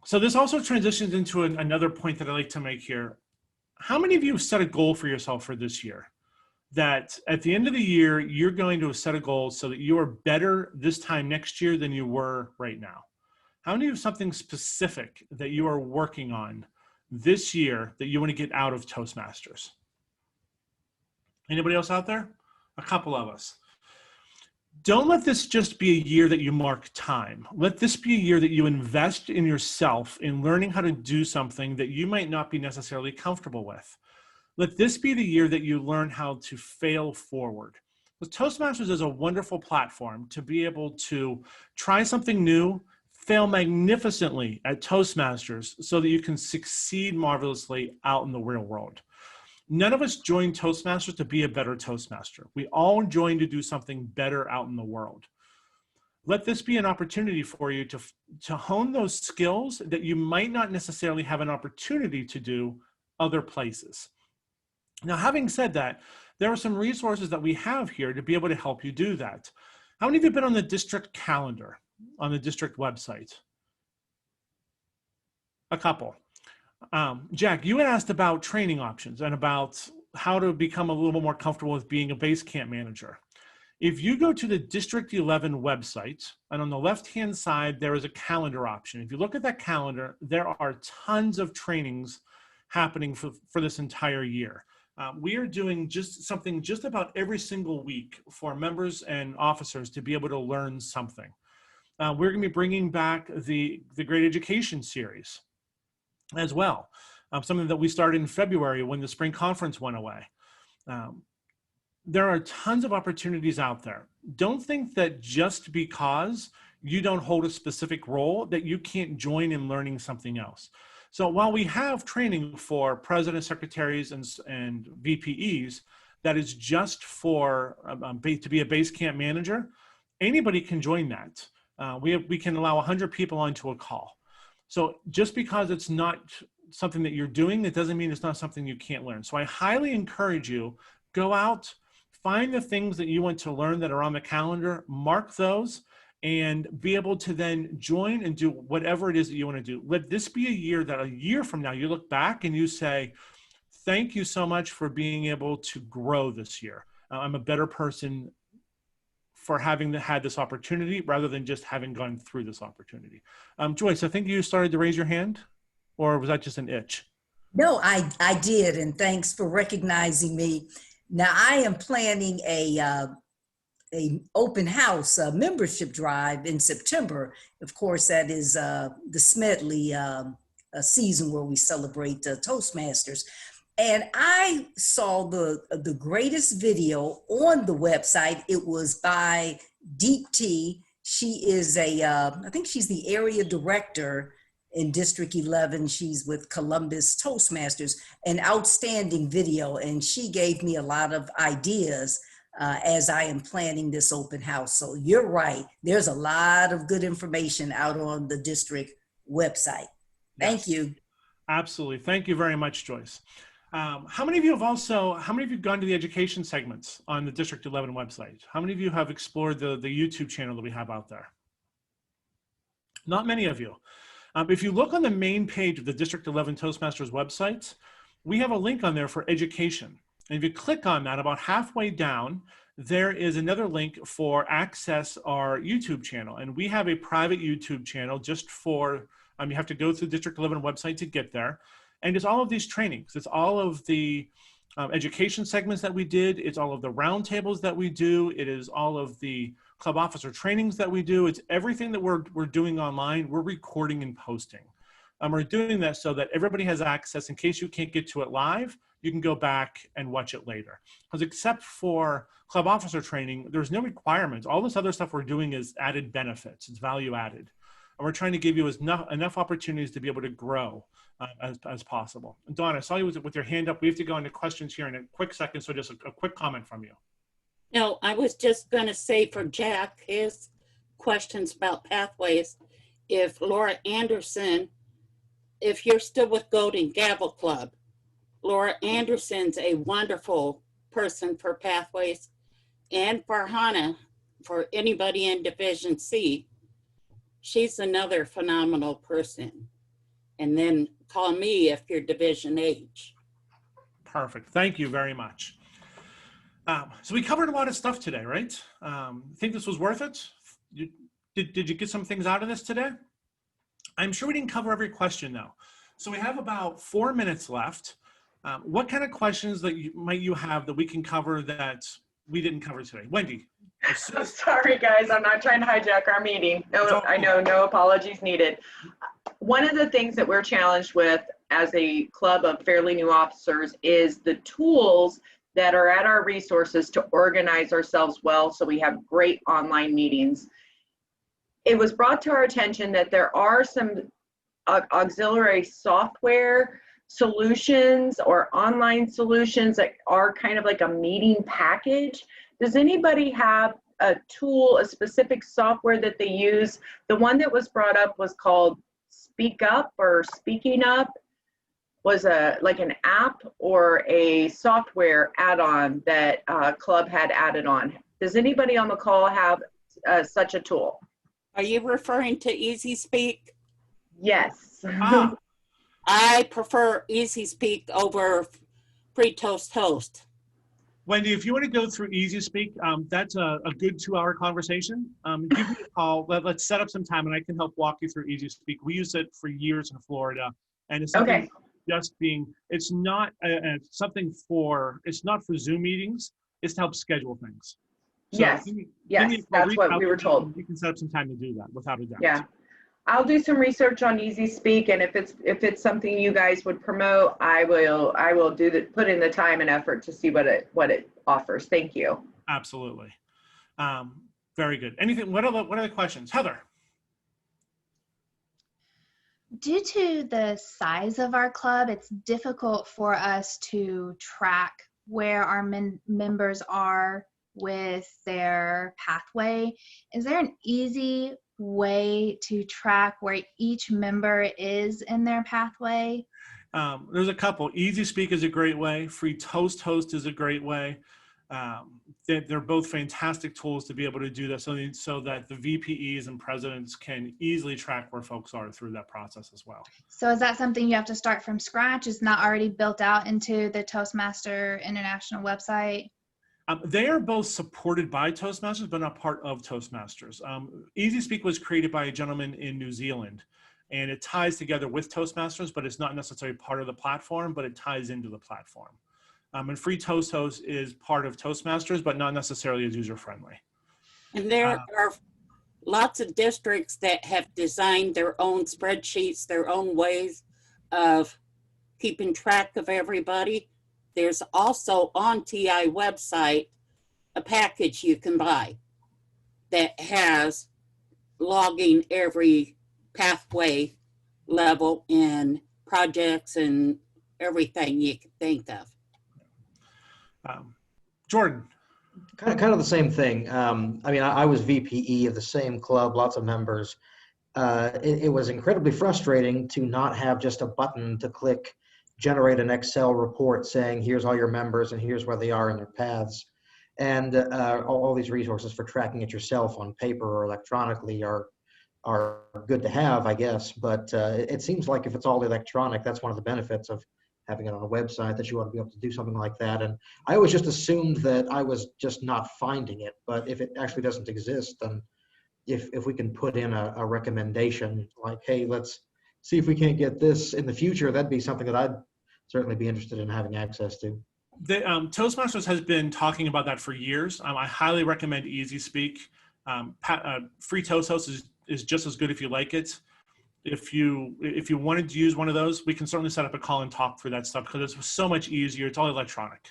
So this also transitions into another point that I like to make here. How many of you have set a goal for yourself for this year? That at the end of the year, you're going to set a goal so that you are better this time next year than you were right now? How many of you have something specific that you are working on this year that you want to get out of Toastmasters? Anybody else out there? A couple of us. Don't let this just be a year that you mark time. Let this be a year that you invest in yourself in learning how to do something that you might not be necessarily comfortable with. Let this be the year that you learn how to fail forward. Because Toastmasters is a wonderful platform to be able to try something new, fail magnificently at Toastmasters so that you can succeed marvelously out in the real world. None of us join Toastmasters to be a better Toastmaster. We all join to do something better out in the world. Let this be an opportunity for you to hone those skills that you might not necessarily have an opportunity to do other places. Now, having said that, there are some resources that we have here to be able to help you do that. How many of you have been on the district calendar, on the district website? A couple. Jack, you had asked about training options and about how to become a little bit more comfortable with being a base camp manager. If you go to the District 11 website, and on the left-hand side, there is a calendar option. If you look at that calendar, there are tons of trainings happening for this entire year. We are doing something just about every single week for members and officers to be able to learn something. We're going to be bringing back the Great Education series as well, something that we started in February when the spring conference went away. There are tons of opportunities out there. Don't think that just because you don't hold a specific role that you can't join in learning something else. So while we have training for presidents, secretaries, and VPEs that is just for to be a base camp manager, anybody can join that. We can allow 100 people onto a call. So just because it's not something that you're doing, it doesn't mean it's not something you can't learn. So I highly encourage you, go out, find the things that you want to learn that are on the calendar, mark those, and be able to then join and do whatever it is that you want to do. Let this be a year that a year from now, you look back and you say, thank you so much for being able to grow this year. I'm a better person for having had this opportunity rather than just having gone through this opportunity. Joyce, I think you started to raise your hand, or was that just an itch? No, I did, and thanks for recognizing me. Now I am planning a open house membership drive in September. Of course, that is the Smedley season where we celebrate Toastmasters. And I saw the greatest video on the website. It was by Deep T. She is I think she's the area director in District 11. She's with Columbus Toastmasters, an outstanding video. And she gave me a lot of ideas as I am planning this open house. So you're right. There's a lot of good information out on the district website. Thank you. Absolutely. Thank you very much, Joyce. How many of you have gone to the education segments on the District 11 website? How many of you have explored the YouTube channel that we have out there? Not many of you. If you look on the main page of the District 11 Toastmasters website, we have a link on there for education. And if you click on that, about halfway down, there is another link for access our YouTube channel. And we have a private YouTube channel just for, you have to go through the District 11 website to get there. And it's all of these trainings. It's all of the education segments that we did. It's all of the roundtables that we do. It is all of the club officer trainings that we do. It's everything that we're doing online. We're recording and posting. We're doing that so that everybody has access in case you can't get to it live. You can go back and watch it later. Because except for club officer training, there's no requirements. All this other stuff we're doing is added benefits. It's value added. And we're trying to give you enough opportunities to be able to grow as possible. And Dawn, I saw you with your hand up. We have to go into questions here in a quick second. So just a quick comment from you. No, I was just going to say for Jack, his questions about pathways, if Laura Anderson, if you're still with Golden Gavel Club, Laura Anderson's a wonderful person for pathways, and for Hannah, for anybody in Division C, she's another phenomenal person. And then call me if you're Division H. Perfect. Thank you very much. So we covered a lot of stuff today, right? Think this was worth it? Did you get some things out of this today? I'm sure we didn't cover every question though. So we have about 4 minutes left. What kind of questions might you have that we can cover that we didn't cover today? Wendy. I'm sorry, guys. I'm not trying to hijack our meeting. No, I know, no apologies needed. One of the things that we're challenged with as a club of fairly new officers is the tools that are at our resources to organize ourselves well so we have great online meetings. It was brought to our attention that there are some auxiliary software solutions or online solutions that are kind of like a meeting package. Does anybody have a tool, a specific software that they use? The one that was brought up was called Speak Up or Speaking Up, was like an app or a software add-on that club had added on. Does anybody on the call have such a tool? Are you referring to Easy Speak? Yes. I prefer Easy Speak over Free Toast Host. Wendy, if you want to go through Easy Speak, that's a good 2-hour conversation. Give me a call. Let's set up some time and I can help walk you through Easy Speak. We used it for years in Florida, and it's something it's not it's not for Zoom meetings. It's to help schedule things. So yes, that's what we were told. You can set up some time to do that without a doubt. Yeah. I'll do some research on Easy Speak, and if it's something you guys would promote, I will put in the time and effort to see what it offers. Thank you. Absolutely. Very good. Anything? What other questions? Heather. Due to the size of our club, it's difficult for us to track where our members are with their pathway. Is there an easy way to track where each member is in their pathway? There's a couple. Easy Speak is a great way. Free Toast Host is a great way. They're both fantastic tools to be able to do that so that the VPEs and presidents can easily track where folks are through that process as well. So is that something you have to start from scratch? It's not already built out into the Toastmaster International website? They are both supported by Toastmasters, but not part of Toastmasters. Easy Speak was created by a gentleman in New Zealand, and it ties together with Toastmasters, but it's not necessarily part of the platform, but it ties into the platform. And Free Toast Host is part of Toastmasters, but not necessarily as user-friendly. And there are lots of districts that have designed their own spreadsheets, their own ways of keeping track of everybody. There's also on TI website a package you can buy that has logging every pathway level and projects and everything you can think of. Jordan. Kind of the same thing. I mean, I was VPE of the same club, lots of members. It was incredibly frustrating to not have just a button to click, generate an Excel report saying, here's all your members and here's where they are in their paths. And all these resources for tracking it yourself on paper or electronically are good to have, I guess. But it seems like if it's all electronic, that's one of the benefits of having it on a website, that you ought to be able to do something like that. And I always just assumed that I was just not finding it. But if it actually doesn't exist, then if we can put in a recommendation like, hey, let's see if we can't get this in the future, that'd be something that I'd certainly be interested in having access to. The, Toastmasters has been talking about that for years. I highly recommend Easy Speak. Free Toast Host is just as good if you like it. if you wanted to use one of those, we can certainly set up a call and talk through that stuff because it's so much easier. It's all electronic.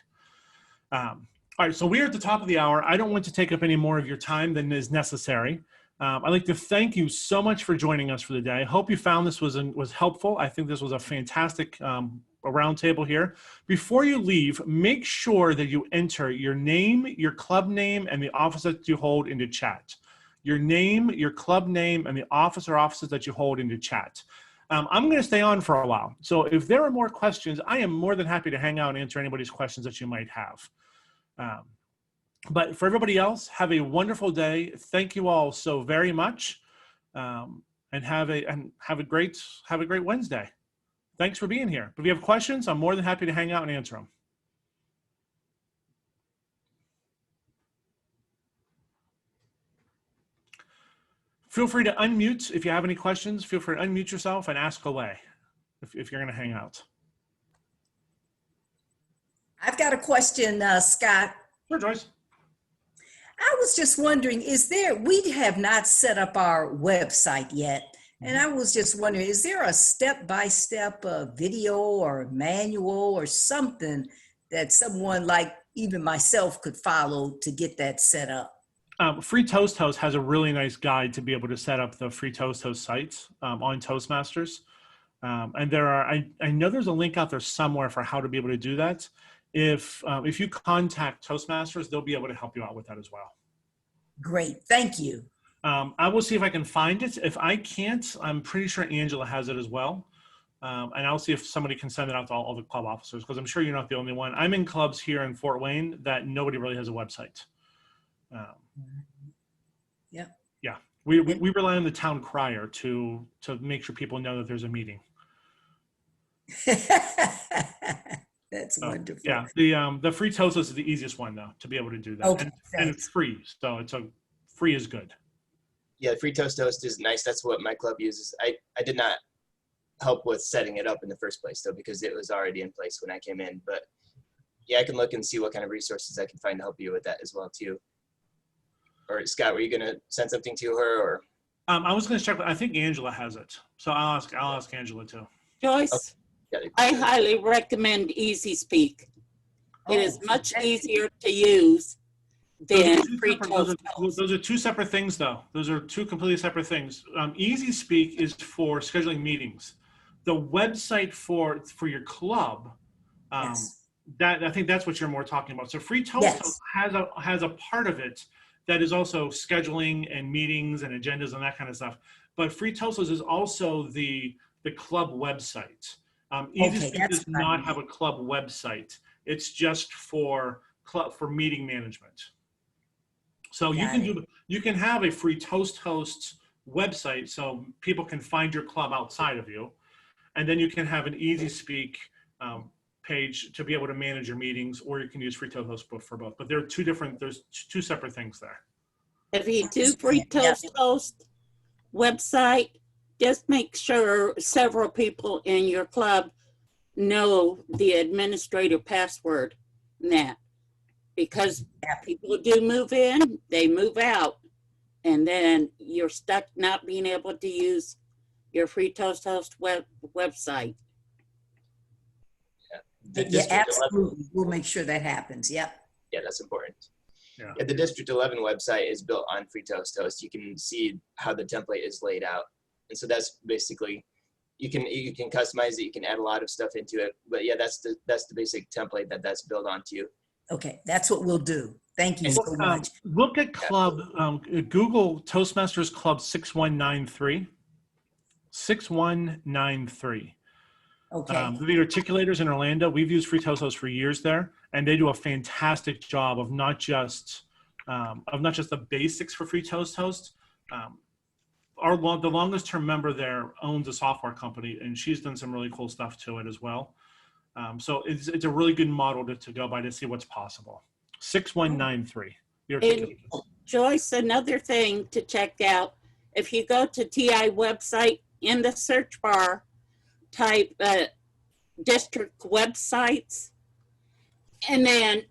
All right, so we're at the top of the hour. I don't want to take up any more of your time than is necessary. I'd like to thank you so much for joining us for the day. I hope you found this was helpful. I think this was a fantastic roundtable here. Before you leave, make sure that you enter your name, your club name, and the office that you hold into chat. Your name, your club name, and the office or offices that you hold into chat. I'm going to stay on for a while. So if there are more questions, I am more than happy to hang out and answer anybody's questions that you might have. But for everybody else, have a wonderful day. Thank you all so very much, and have a great Wednesday. Thanks for being here. If you have questions, I'm more than happy to hang out and answer them. Feel free to unmute if you have any questions. Feel free to unmute yourself and ask away if you're going to hang out. I've got a question, Scott. Sure, Joyce. I was just wondering, we have not set up our website yet. And I was just wondering, is there a step-by-step video or manual or something that someone like even myself could follow to get that set up? Free Toast Host has a really nice guide to be able to set up the Free Toast Host sites on Toastmasters. And there are, I know there's a link out there somewhere for how to be able to do that. If you contact Toastmasters, they'll be able to help you out with that as well. Great, thank you. I will see if I can find it. If I can't, I'm pretty sure Angela has it as well. And I'll see if somebody can send it out to all the club officers, because I'm sure you're not the only one. I'm in clubs here in Fort Wayne that nobody really has a website. Yeah, we rely on the town crier to make sure people know that there's a meeting. That's wonderful. Yeah, the Free Toast is the easiest one though to be able to do that, okay, and it's free, so free is good. Yeah, Free Toast Host is nice. That's what my club uses. I did not help with setting it up in the first place though, because it was already in place when I came in. But yeah, I can look and see what kind of resources I can find to help you with that as well too. Or Scott, were you gonna send something to her, or? I was gonna check, but I think Angela has it, so I'll ask Angela too. Joyce, Okay. I highly recommend Easy Speak. It is much easier to use than Free Toast Host. Those are two separate things though. Those are two completely separate things. Easy Speak is for scheduling meetings. The website for your club, Yes. that I think that's what you're more talking about. So Free Toast Host has a part of it that is also scheduling and meetings and agendas and that kind of stuff. But Free Toast Host is also the club website. Easy Speak does not have a club website. It's just for meeting management. So you can have a Free Toast Host website so people can find your club outside of you, and then you can have an Easy Speak page to be able to manage your meetings, or you can use Free Toast Host for both. But there's two separate things there. If you do Free Toast Host website, just make sure several people in your club know the administrator password in that, because people do move in, they move out, and then you're stuck not being able to use your Free Toast Host website. Yeah, absolutely. We'll make sure that happens. Yep. Yeah, that's important. Yeah. The District 11 website is built on Free Toast Host. You can see how the template is laid out. And so that's basically, you can customize it, you can add a lot of stuff into it. But yeah, that's the basic template that's built onto. Okay, that's what we'll do. Thank you so much. Look at club, Google Toastmasters Club 6193. 6193. Okay. The articulators in Orlando, we've used Free Toast Host for years there, and they do a fantastic job of not just the basics for Free Toast Host. The longest term member there owns a software company, and she's done some really cool stuff to it as well. So it's a really good model to go by to see what's possible. 6193. And Joyce, another thing to check out, if you go to TI website, in the search bar, type district websites, and then